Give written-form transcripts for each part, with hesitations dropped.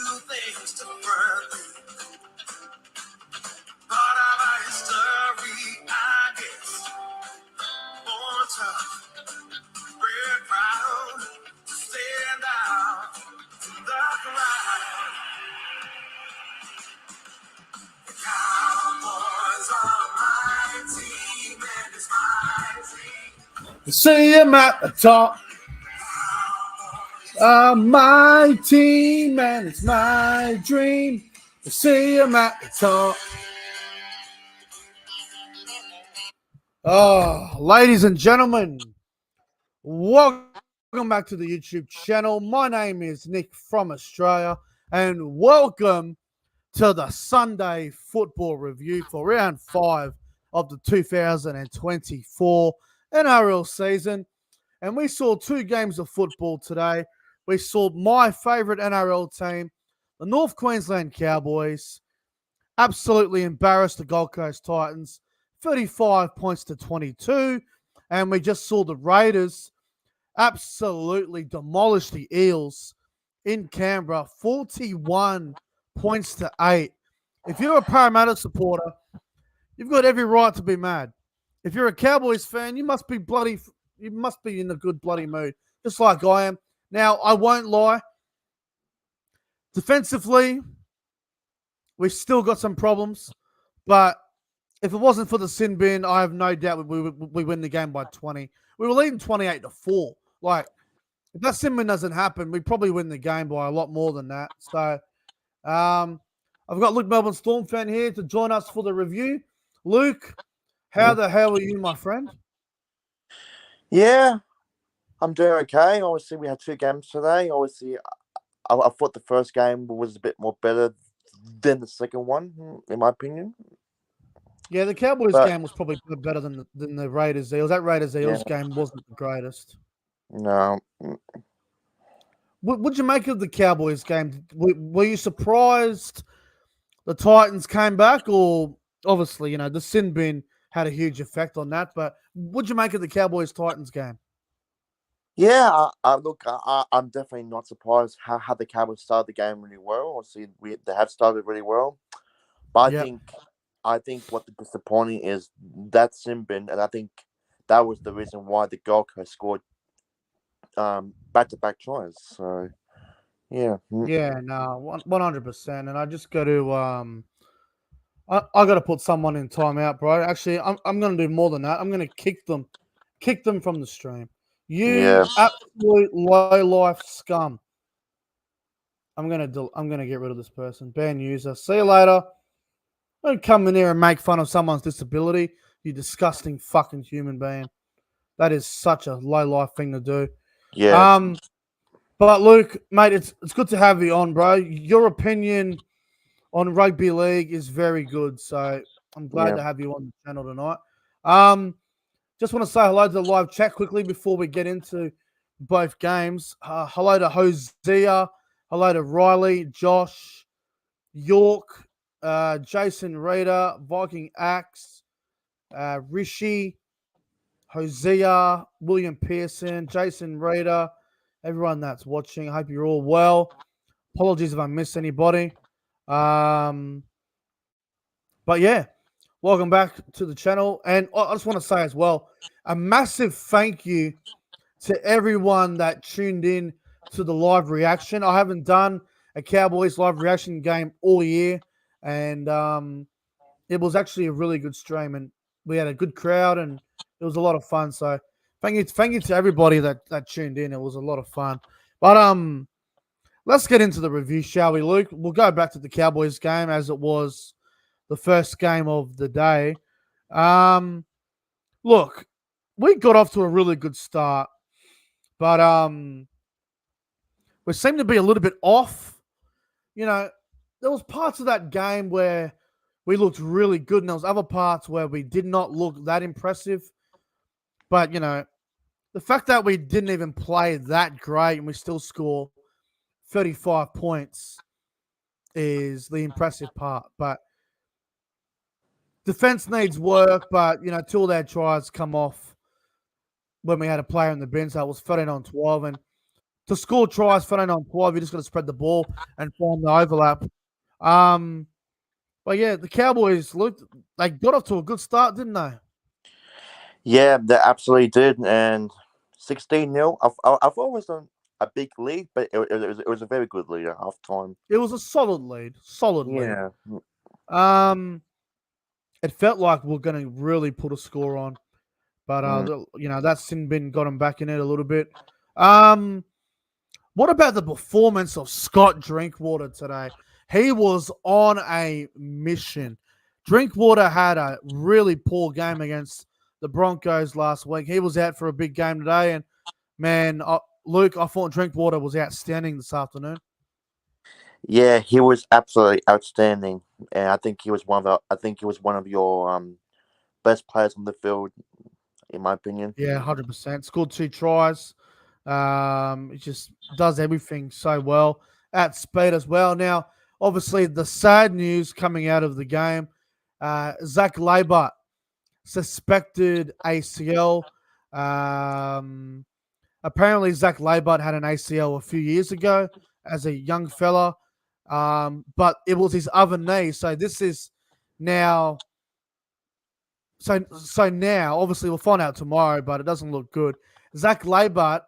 things differently. Part of our history, I guess. Born tough, bred proud, stand out from the crowd. The Cowboys are my team, and it's my dream. See him at the top. My team, and it's my dream to see him at the top. Oh, ladies and gentlemen, welcome back to the YouTube channel. My name is Nick from Australia, and welcome to the Sunday football review for round 5 of the 2024 NRL season. And we saw 2 games of football today. We saw my favourite NRL team, the North Queensland Cowboys, absolutely embarrassed the Gold Coast Titans, 35 points to 22. And we just saw the Raiders absolutely demolish the Eels in Canberra, 41 points to 8. If you're a Parramatta supporter, you've got every right to be mad. If you're a Cowboys fan, you must be in a good bloody mood, just like I am. Now, I won't lie. Defensively, we've still got some problems, but if it wasn't for the sin bin, I have no doubt we win the game by 20. We were leading 28-4. Like, if that sin bin doesn't happen, we probably win the game by a lot more than that. So, I've got Luke Melbourne Storm fan here to join us for the review. Luke, how the hell are you, my friend? Yeah, I'm doing okay. Obviously, we had 2 games today. Obviously, I thought the first game was a bit more better than the second one, in my opinion. Yeah, the Cowboys game was probably better than the Raiders Eels. That Raiders Eels game wasn't the greatest. No. What'd you make of the Cowboys game? Were you surprised the Titans came back, or obviously, the sin bin had a huge effect on that? But what'd you make of the Cowboys Titans game? Yeah, I'm definitely not surprised how the Cowboys started the game really well. Obviously, they have started really well, but I think what the disappointing is that sin bin, and I think that was the reason why the Gold Coast scored back-to-back tries. So, yeah. Yeah, no, 100%. And I just got to I got to put someone in timeout, bro. Actually, I'm going to do more than that. I'm going to kick them from the stream. You absolute low life scum. I'm gonna get rid of this person. Ban user. See you later. Don't come in here and make fun of someone's disability. You disgusting fucking human being. That is such a low life thing to do. Yeah. But Luke, mate, it's good to have you on, bro. Your opinion on rugby league is very good, so I'm glad to have you on the channel tonight. Just want to say hello to the live chat quickly before we get into both games. Hello to Hosea. Hello to Riley, Josh, York, Jason Reader, Viking Axe, Rishi, Hosea, William Pearson, Jason Reader, everyone that's watching. I hope you're all well. Apologies if I missed anybody. But yeah, welcome back to the channel. And I just want to say as well, a massive thank you to everyone that tuned in to the live reaction. I haven't done a Cowboys live reaction game all year, and it was actually a really good stream, and we had a good crowd, and it was a lot of fun. So thank you to everybody that tuned in. It was a lot of fun. But let's get into the review, shall we, Luke? We'll go back to the Cowboys game as it was the first game of the day. Look, we got off to a really good start, but we seemed to be a little bit off. There was parts of that game where we looked really good, and there was other parts where we did not look that impressive. But, the fact that we didn't even play that great and we still score 35 points is the impressive part. But defense needs work, but, 2 of their tries come off when we had a player in the bin, so it was 13-12. And to score tries 29-12, you just got to spread the ball and find the overlap. But yeah, the Cowboys they got off to a good start, didn't they? Yeah, they absolutely did. And 16-0. I've always done a big lead, but it was a very good lead at half time. It was a solid lead. Solid lead. Yeah. It felt like we're going to really put a score on, but that sin bin got him back in it a little bit. What about the performance of Scott Drinkwater today? He was on a mission. Drinkwater had a really poor game against the Broncos last week. He was out for a big game today, and man, Luke, I thought Drinkwater was outstanding this afternoon. Yeah, he was absolutely outstanding, and I think he was one of your best players on the field, in my opinion. Yeah, 100%. Scored 2 tries. He just does everything so well at speed as well. Now, obviously, the sad news coming out of the game: Zach Labart suspected ACL. Apparently, Zach Labart had an ACL a few years ago as a young fella, but it was his other knee. So this is now. So now, obviously, we'll find out tomorrow, but it doesn't look good. Zach Labart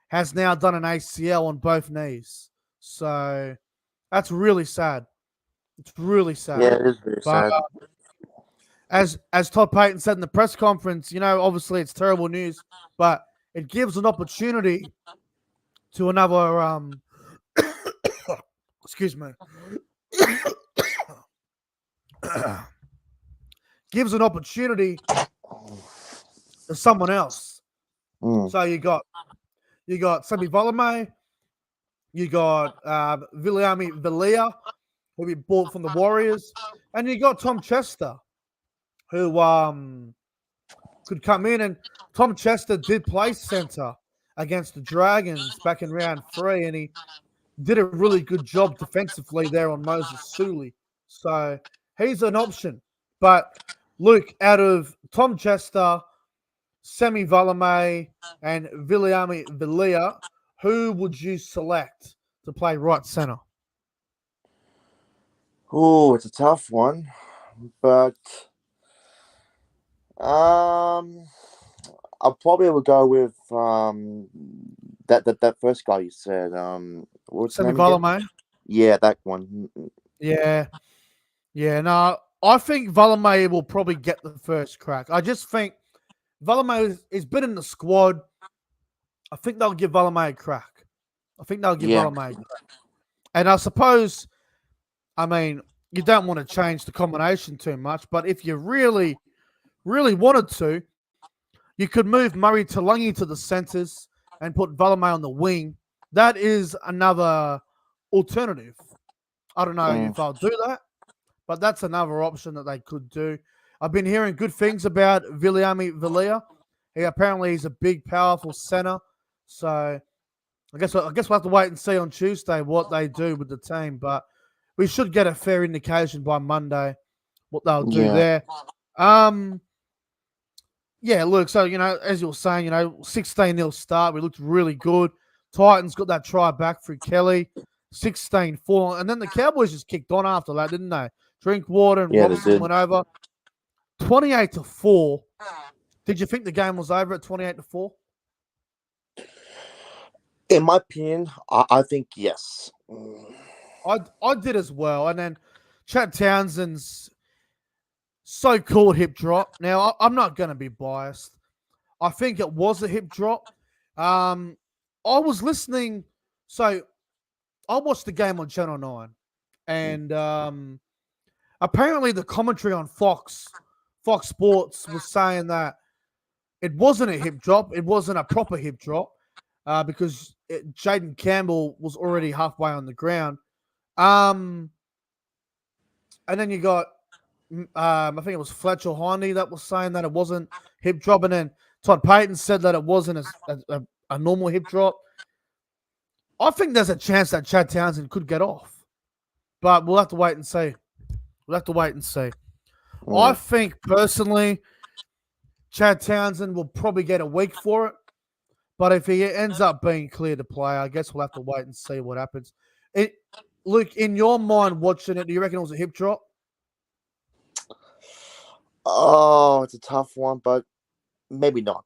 has now done an ACL on both knees. So that's really sad. It's really sad. Yeah, it is very sad. As Todd Payton said in the press conference, obviously it's terrible news, but it gives an opportunity to another excuse me. Gives an opportunity to someone else. So you got Semi Volame, you got Viliami Velia, who we bought from the Warriors, and you got Tom Chester, who could come in. And Tom Chester did play center against the Dragons back in round 3, and he did a really good job defensively there on Moses Suli. So he's an option. But Luke, out of Tom Chester, Semi Valame, and Viliami Velia, who would you select to play right center? Oh, it's a tough one, but I probably would go with that first guy you said. What's his Semi name again? Valame. Yeah, that one. Yeah. No, I think Valame will probably get the first crack. I just think Valame has been in the squad. I think they'll give Valame a crack. Valame a crack. And I suppose, you don't want to change the combination too much, but if you really, really wanted to, you could move Murray Talangi to the centers and put Valame on the wing. That is another alternative. I don't know if I'll do that, but that's another option that they could do. I've been hearing good things about Viliami Velia. Apparently he's a big, powerful center. So I guess we'll have to wait and see on Tuesday what they do with the team. But we should get a fair indication by Monday what they'll do there. Yeah, look, so, as you were saying, 16-0 start. We looked really good. Titans got that try back through Kelly, 16-4. And then the Cowboys just kicked on after that, didn't they? Drinkwater and Robinson went over. 28-4. Did you think the game was over at 28-4? In my opinion, I think yes. I did as well. And then Chad Townsend's so-called hip drop. Now, I'm not going to be biased. I think it was a hip drop. I was listening. So I watched the game on Channel 9. And apparently the commentary on Fox Sports was saying that it wasn't a hip drop. It wasn't a proper hip drop because Jaden Campbell was already halfway on the ground. And then you got, I think it was Fletcher Hindy that was saying that it wasn't hip drop. And then Todd Payton said that it wasn't a normal hip drop. I think there's a chance that Chad Townsend could get off. But we'll have to wait and see. I think, personally, Chad Townsend will probably get a week for it. But if he ends up being clear to play, I guess we'll have to wait and see what happens. Luke, in your mind, watching it, do you reckon it was a hip drop? Oh, it's a tough one, but maybe not.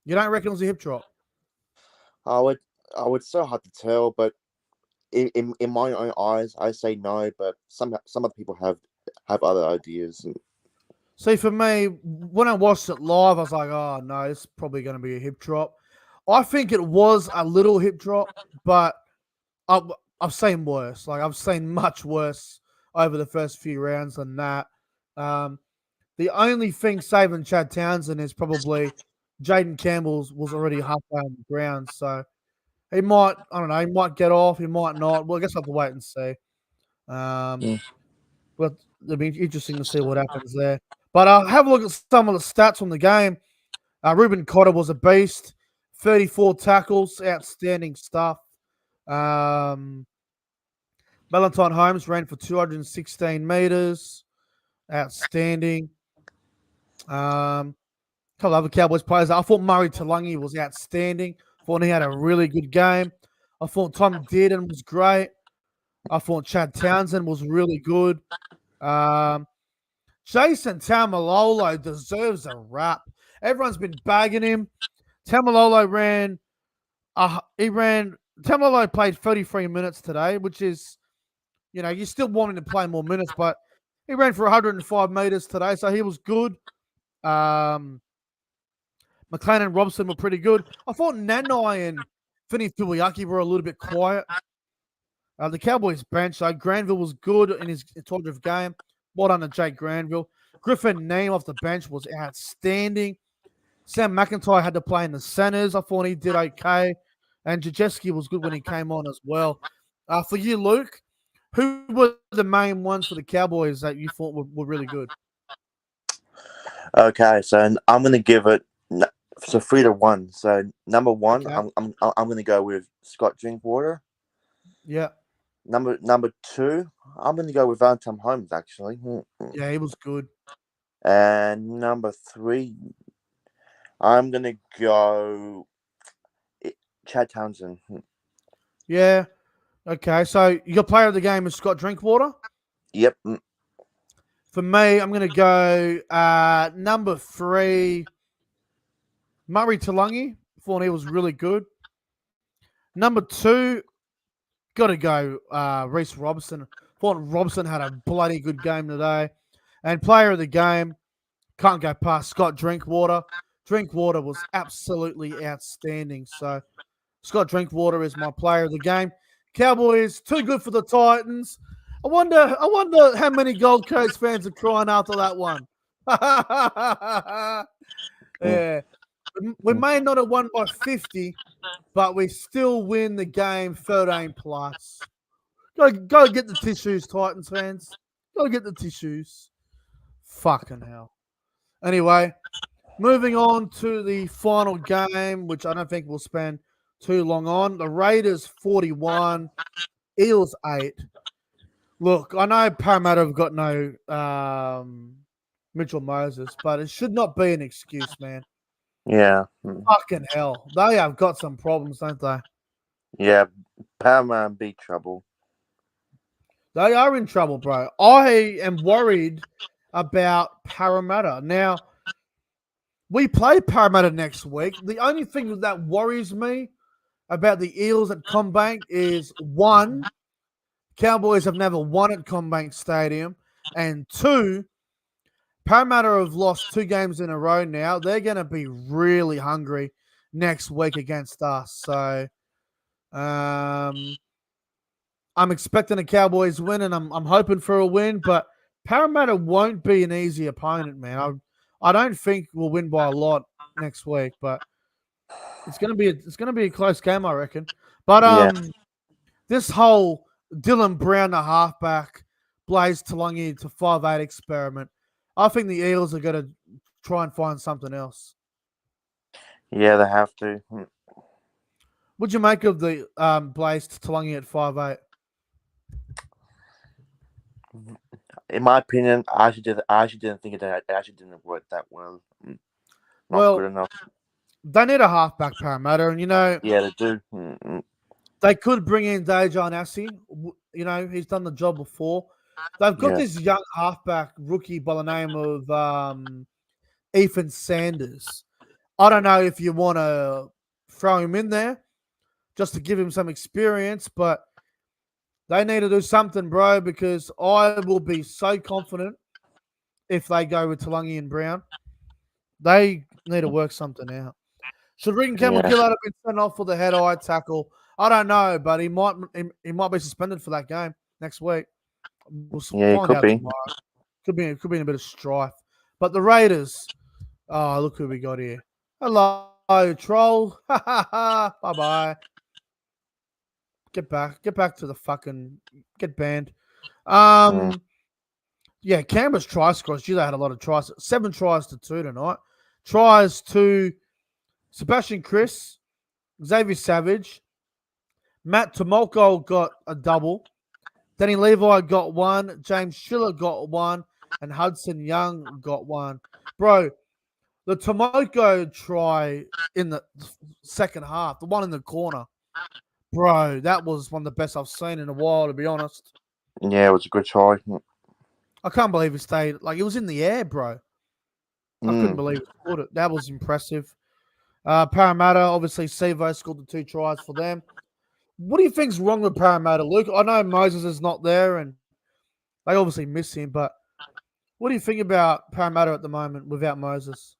You don't reckon it was a hip drop? I would so hard to tell, but in my own eyes, I say no. But some other people have other ideas. See, for me, when I watched it live, I was like, oh, no, it's probably going to be a hip drop. I think it was a little hip drop, but I've seen worse. Like, I've seen much worse over the first few rounds than that. The only thing saving Chad Townsend is probably Jaden Campbell's was already halfway on the ground. So he might, I don't know, he might get off, he might not. Well, I guess I'll have to wait and see. Yeah. But it'll be interesting to see what happens there. But I'll have a look at some of the stats from the game. Ruben Cotter was a beast. 34 tackles, outstanding stuff. Valentine Holmes ran for 216 meters, outstanding. A couple other Cowboys players. I thought Murray Talangi was outstanding. I thought he had a really good game. I thought Tom Dearden was great. I thought Chad Townsend was really good. Jason Tamalolo deserves a rap. Everyone's been bagging him. Tamalolo Tamalolo played 33 minutes today, which is, you still want him to play more minutes, but he ran for 105 meters today, so he was good. McLean and Robson were pretty good. I thought Nanai and Finney Tuiaki were a little bit quiet. The Cowboys bench, Granville was good in his Todriff game. Well done to Jake Granville. Griffin Neem off the bench was outstanding. Sam McIntyre had to play in the centers. I thought he did okay. And Jajeski was good when he came on as well. For you, Luke, who were the main ones for the Cowboys that you thought were really good? Okay, so I'm going to give it 3-1. So number one, Okay. I'm going to go with Scott Drinkwater. Yeah. Number two, I'm going to go with Valentine Holmes, actually. Yeah, he was good. And number three, I'm going to go Chad Townsend. Yeah. Okay, so your player of the game is Scott Drinkwater? Yep. For me, I'm going to go number 3, Murray Talangi. Thought he was really good. Number 2, got to go Reece Robson. Thought Robson had a bloody good game today. And player of the game, can't go past Scott Drinkwater. Drinkwater was absolutely outstanding. So Scott Drinkwater is my player of the game. Cowboys, too good for the Titans. I wonder how many Gold Coast fans are crying after that one. Yeah. We may not have won by 50, but we still win the game 13 plus. Go get the tissues, Titans fans. Go get the tissues. Fucking hell. Anyway, moving on to the final game, which I don't think we'll spend too long on. The Raiders 41, Eels 8. Look, I know Parramatta have got no Mitchell Moses, but it should not be an excuse, man. Yeah. Fucking hell. They have got some problems, don't they? Yeah. Parramatta in big trouble. They are in trouble, bro. I am worried about Parramatta. Now, we play Parramatta next week. The only thing that worries me about the Eels at CommBank is, 1, Cowboys have never won at CommBank Stadium, and 2, Parramatta have lost 2 games in a row now. They're going to be really hungry next week against us. So, I'm expecting a Cowboys win, and I'm hoping for a win, but Parramatta won't be an easy opponent, man. I don't think we'll win by a lot next week, but it's gonna be a close game, I reckon. But this whole Dylan Brown, the halfback, Blaze Talangi to 5'8" experiment, I think the Eels are gonna try and find something else. Yeah, they have to. What'd you make of the Blaze Talangi at 5'8"? In my opinion, I actually didn't think it actually didn't work that well. Not Well, good enough. they need a halfback, Parramatta, and Yeah, they do. Mm-mm. they could bring in Dejan Assi. He's done the job before. They've got Yeah. this young halfback rookie by the name of Ethan Sanders. I don't know if you want to throw him in there just to give him some experience, but they need to do something, bro, because I will be so confident if they go with Talangi and Brown. They need to work something out. Should Regan Campbell Yeah. Gillard have been sent off for the head-eye tackle? I don't know, but he might be suspended for that game next week. We'll Yeah, it find could out be. tomorrow. Could be in a bit of strife. But the Raiders, oh, look who we got here. Hello, troll. Bye bye. Get back to the fucking get banned. Mm. Yeah, Canberra's try scores. Gee, they had a lot of tries. 7 tries to 2 tonight. Tries to Sebastian Chris, Xavier Savage, Matt Tomoko got a double. Danny Levi got 1. James Schiller got 1. And Hudson Young got 1. Bro, the Tomoko try in the second half, the one in the corner, bro, that was one of the best I've seen in a while, to be honest. Yeah, it was a good try. I can't believe it stayed. Like, it was in the air, bro. I couldn't believe it scored it. That was impressive. Parramatta, obviously, Sevo scored the 2 tries for them. What do you think's wrong with Parramatta, Luke? I know Moses is not there, and they obviously miss him, but what do you think about Parramatta at the moment without Moses?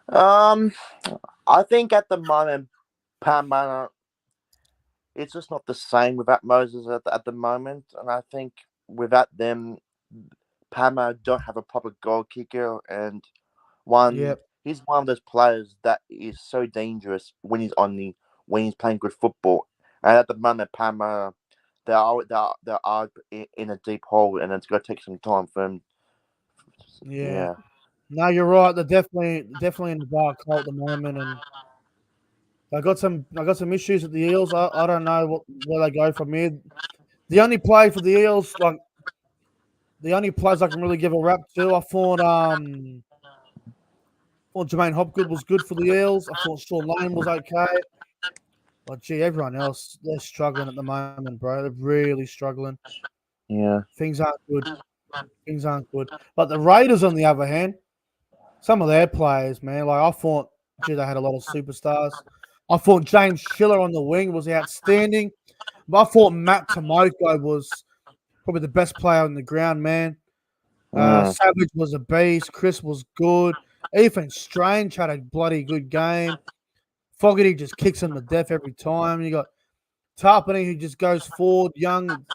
I think at the moment, Parramatta, it's just not the same without Moses at the moment, and I think without them, Parramatta don't have a proper goal kicker, and Yep. he's one of those players that is so dangerous when when he's playing good football, and at the moment, Parramatta, they are in a deep hole, and it's going to take some time for him. Yeah. Yeah. No, you're right. They're definitely in the dark hole at the moment, and I got some issues with the Eels. I don't know where they go from here. The only play for the Eels, like the only plays I can really give a rap to, I thought Jermaine Hopgood was good for the Eels. I thought Sean Lane was okay. But gee, everyone else, they're struggling at the moment, bro. They're really struggling. Yeah. Things aren't good. Things aren't good. But the Raiders, on the other hand, some of their players, man, like I thought, gee, they had a lot of superstars. I thought James Schiller on the wing was outstanding. But I thought Matt Tomoko was probably the best player on the ground, man. Mm. Savage was a beast. Chris was good. Ethan Strange had a bloody good game. Fogarty just kicks him to death every time. You got Tarpany who just goes forward. Young,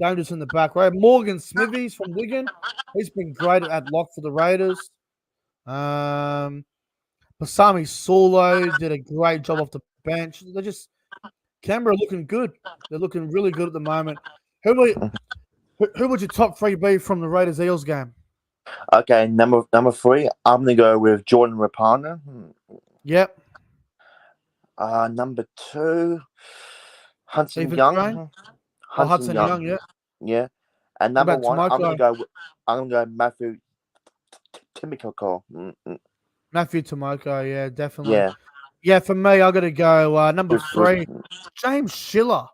dangerous in the back row. Morgan Smithies from Wigan. He's been great at lock for the Raiders. Pasami Saulo did a great job off the bench. They're just Canberra looking good. They're looking really good at the moment. Who would your top 3 be from the Raiders Eels game? Okay, number 3, I'm gonna go with Jordan Rapana. Yep. Number 2, Hudson Ethan Young. Strain? Hudson Young, yeah. Yeah. And What number about 1, Tomoko? I'm gonna go Matthew Timoko. Matthew Tomoko, yeah, definitely. Yeah. Yeah, for me, I got to go number Good. 3, James Schiller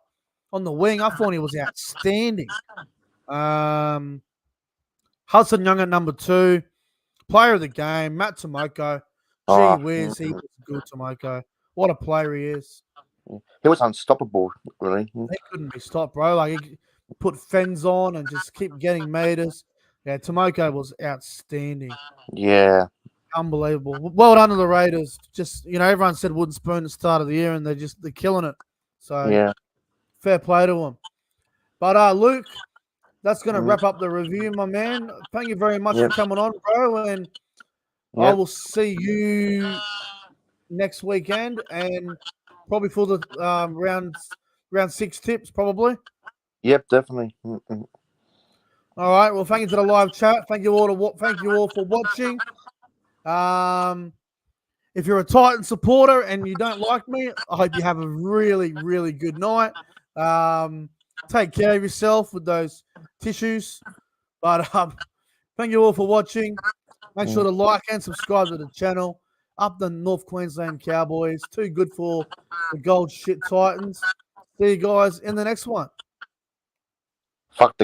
on the wing. I thought he was outstanding. Hudson Young at number 2, player of the game, Matt Tomoko. Gee whiz, he was good, Tomoko. What a player he is. He was unstoppable, really. He couldn't be stopped, bro. Like, he put fens on and just keep getting meters. Yeah, Tomoko was outstanding. Yeah. Unbelievable. Well done to the Raiders. Just, everyone said wooden spoon at the start of the year, and they're killing it. So, Yeah. fair play to them. But, Luke, that's going to Mm. wrap up the review, my man. Thank you very much Yep. for coming on, bro. And I Yep. will see you next weekend and probably for the round 6 tips, probably. Yep, definitely. All right. Well, thank you to the live chat. Thank you all for watching. If you're a Titan supporter and you don't like me, I hope you have a really, really good night. Take care of yourself with those tissues. But thank you all for watching. Make sure to like and subscribe to the channel. Up the North Queensland Cowboys. Too good for the Gold Shit Titans. See you guys in the next one. Fuck the